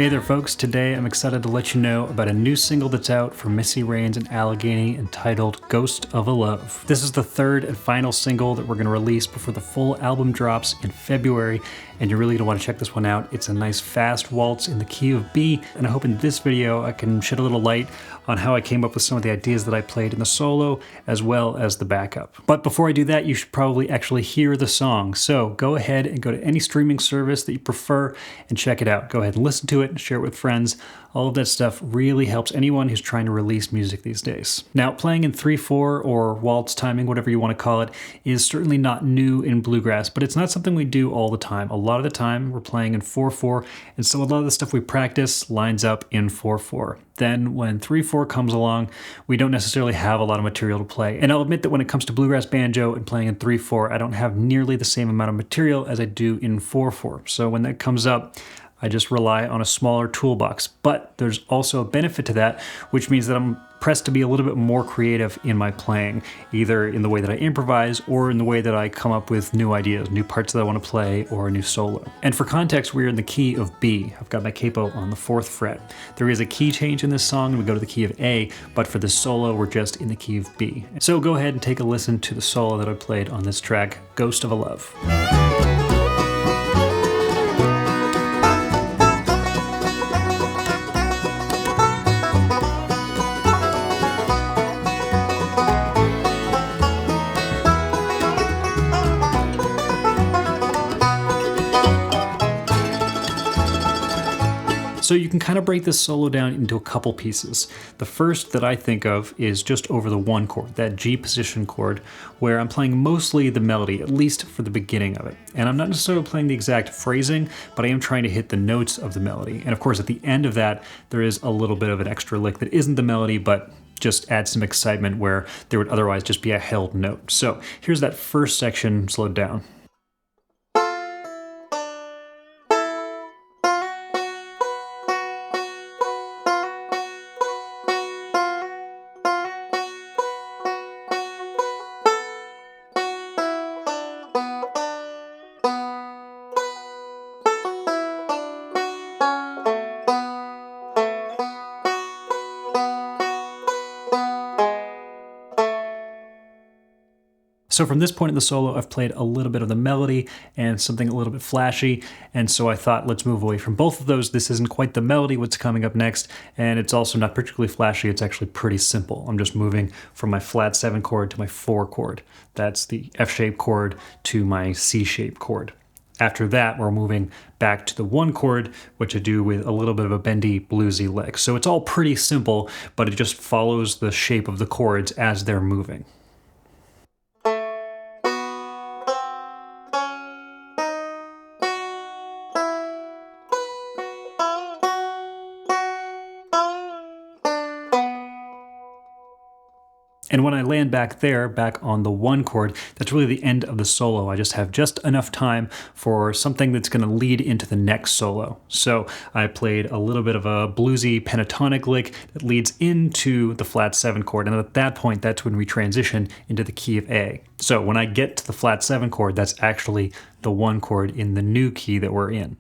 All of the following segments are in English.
Hey there folks, today I'm excited to let you know about a new single that's out from Missy and Allegheny entitled Ghost of a Love. This is the third and final single that we're going to release before the full album drops in February, and you're really going to want to check this one out. It's a nice fast waltz in the key of B, and I hope in this video I can shed a little light on how I came up with some of the ideas that I played in the solo as well as the backup. But before I do that, you should probably actually hear the song. So go ahead and go to any streaming service that you prefer and check it out. Go ahead and listen to it and share it with friends. All of that stuff really helps anyone who's trying to release music these days. Now, playing in 3/4 or waltz timing, whatever you want to call it, is certainly not new in bluegrass, but it's not something we do all the time. A lot of the time we're playing in 4/4, and so a lot of the stuff we practice lines up in 4/4. Then when 3/4 comes along, we don't necessarily have a lot of material to play. And I'll admit that when it comes to bluegrass banjo and playing in 3/4, I don't have nearly the same amount of material as I do in 4/4. So when that comes up, I just rely on a smaller toolbox. But there's also a benefit to that, which means that I'm pressed to be a little bit more creative in my playing, either in the way that I improvise or in the way that I come up with new ideas, new parts that I want to play, or a new solo. And for context, we're in the key of B. I've got my capo on the 4th fret. There is a key change in this song, and we go to the key of A, but for this solo, we're just in the key of B. So go ahead and take a listen to the solo that I played on this track, Ghost of a Love. So you can kind of break this solo down into a couple pieces. The first that I think of is just over the 1 chord, that G position chord, where I'm playing mostly the melody, at least for the beginning of it. And I'm not necessarily playing the exact phrasing, but I am trying to hit the notes of the melody. And of course, at the end of that, there is a little bit of an extra lick that isn't the melody, but just adds some excitement where there would otherwise just be a held note. So here's that first section slowed down. So from this point in the solo, I've played a little bit of the melody and something a little bit flashy, and so I thought, let's move away from both of those. This isn't quite the melody, what's coming up next, and it's also not particularly flashy. It's actually pretty simple. I'm just moving from my flat 7 chord to my 4 chord. That's the F-shaped chord to my C-shaped chord. After that, we're moving back to the 1 chord, which I do with a little bit of a bendy, bluesy lick. So it's all pretty simple, but it just follows the shape of the chords as they're moving. And when I land back there, back on the 1 chord, that's really the end of the solo. I just have just enough time for something that's going to lead into the next solo. So I played a little bit of a bluesy pentatonic lick that leads into the flat 7 chord. And at that point, that's when we transition into the key of A. So when I get to the flat 7 chord, that's actually the 1 chord in the new key that we're in.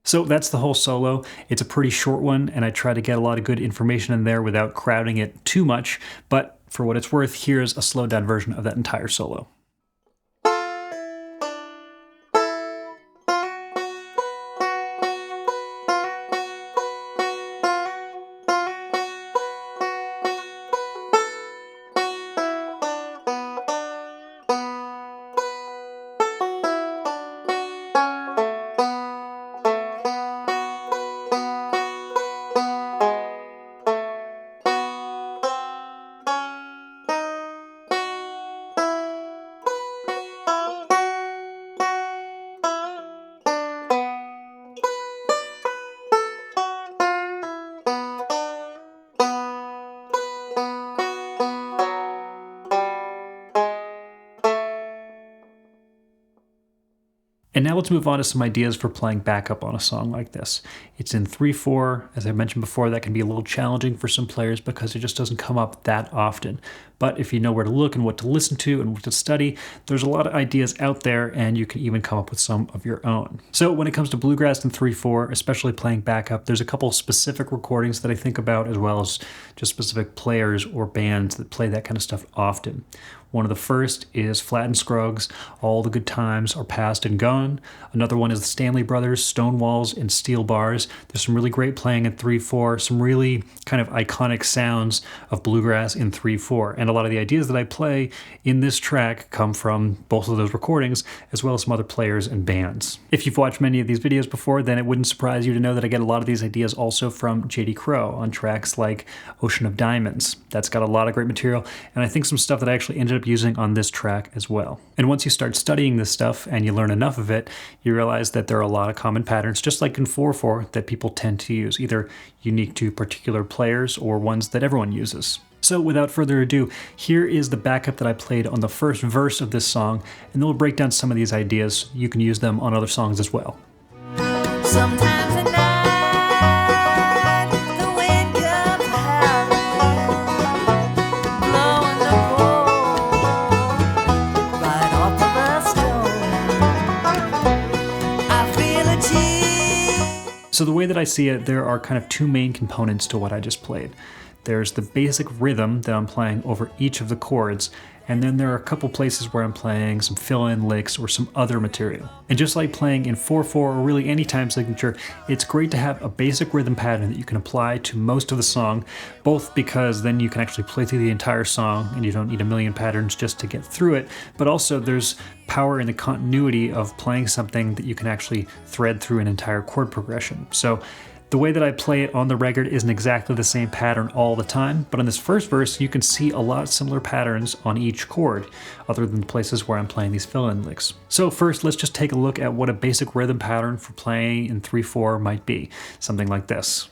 So that's the whole solo. It's a pretty short one, and I try to get a lot of good information in there without crowding it too much, but for what it's worth, here's a slowed down version of that entire solo. And now let's move on to some ideas for playing backup on a song like this. It's in 3/4. As I mentioned before, that can be a little challenging for some players because it just doesn't come up that often. But if you know where to look and what to listen to and what to study, there's a lot of ideas out there, and you can even come up with some of your own. So when it comes to bluegrass in 3/4, especially playing backup, there's a couple of specific recordings that I think about, as well as just specific players or bands that play that kind of stuff often. One of the first is Flatt and Scruggs, All the Good Times Are Past and Gone. Another one is the Stanley Brothers, Stonewalls and Steel Bars. There's some really great playing in 3/4, some really kind of iconic sounds of bluegrass in 3/4. And a lot of the ideas that I play in this track come from both of those recordings, as well as some other players and bands. If you've watched many of these videos before, then it wouldn't surprise you to know that I get a lot of these ideas also from J.D. Crowe on tracks like Ocean of Diamonds. That's got a lot of great material, and I think some stuff that I actually ended up using on this track as well. And once you start studying this stuff and you learn enough of it, you realize that there are a lot of common patterns, just like in 4/4, that people tend to use, either unique to particular players or ones that everyone uses. So without further ado, here is the backup that I played on the first verse of this song, and then we'll break down some of these ideas. You can use them on other songs as well. Sometimes at night, the wind comes howling, blowing the cold right off of a stone. I feel a chill. So the way that I see it, there are kind of two main components to what I just played. There's the basic rhythm that I'm playing over each of the chords, and then there are a couple places where I'm playing some fill-in licks or some other material. And just like playing in 4/4 or really any time signature, it's great to have a basic rhythm pattern that you can apply to most of the song, both because then you can actually play through the entire song and you don't need a million patterns just to get through it, but also there's power in the continuity of playing something that you can actually thread through an entire chord progression. So the way that I play it on the record isn't exactly the same pattern all the time, but on this first verse, you can see a lot of similar patterns on each chord, other than the places where I'm playing these fill-in licks. So first, let's just take a look at what a basic rhythm pattern for playing in 3/4 might be. Something like this.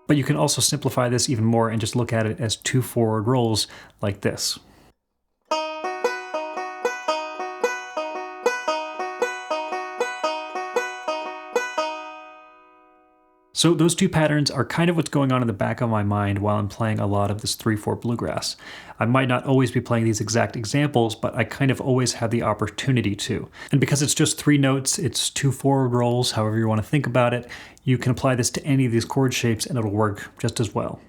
But you can also simplify this even more and just look at it as 2 forward rolls like this. So those two patterns are kind of what's going on in the back of my mind while I'm playing a lot of this 3/4 bluegrass. I might not always be playing these exact examples, but I kind of always have the opportunity to. And because it's just 3 notes, it's 2 forward rolls, however you want to think about it, you can apply this to any of these chord shapes and it'll work just as well.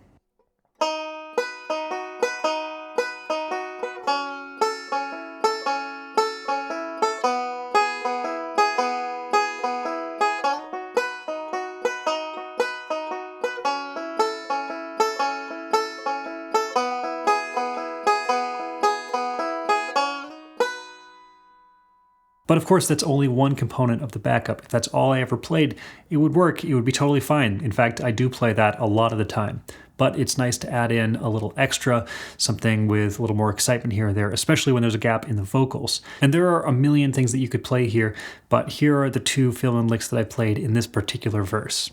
But of course, that's only one component of the backup. If that's all I ever played, it would work. It would be totally fine. In fact, I do play that a lot of the time. But it's nice to add in a little extra, something with a little more excitement here or there, especially when there's a gap in the vocals. And there are a million things that you could play here, but here are the 2 fill-in licks that I played in this particular verse.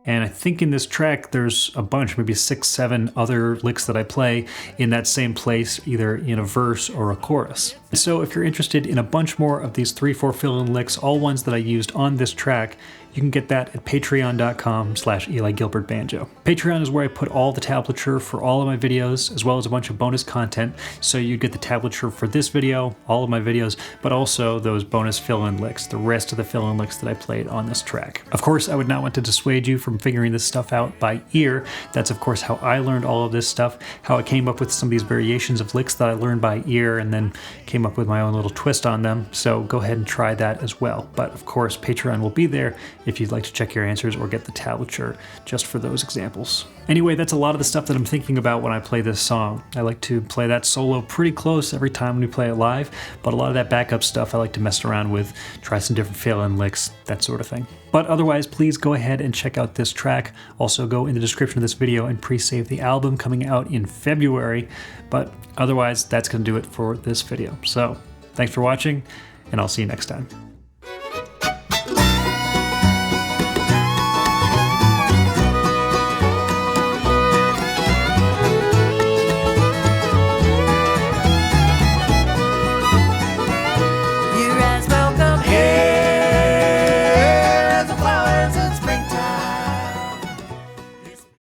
And I think in this track, there's a bunch, maybe 6, 7 other licks that I play in that same place, either in a verse or a chorus. So if you're interested in a bunch more of these 3/4 fill-in licks, all ones that I used on this track, you can get that at patreon.com/EliGilbertBanjo. Patreon is where I put all the tablature for all of my videos, as well as a bunch of bonus content. So you get the tablature for this video, all of my videos, but also those bonus fill-in licks, the rest of the fill-in licks that I played on this track. Of course, I would not want to dissuade you from figuring this stuff out by ear. That's of course how I learned all of this stuff, how I came up with some of these variations of licks that I learned by ear and then came up with my own little twist on them. So go ahead and try that as well. But of course, Patreon will be there if you'd like to check your answers or get the tablature just for those examples. Anyway, that's a lot of the stuff that I'm thinking about when I play this song. I like to play that solo pretty close every time we play it live, but a lot of that backup stuff I like to mess around with, try some different fill-in licks, that sort of thing. But otherwise, please go ahead and check out this track. Also go in the description of this video and pre-save the album coming out in February. But otherwise, that's going to do it for this video. So thanks for watching, and I'll see you next time.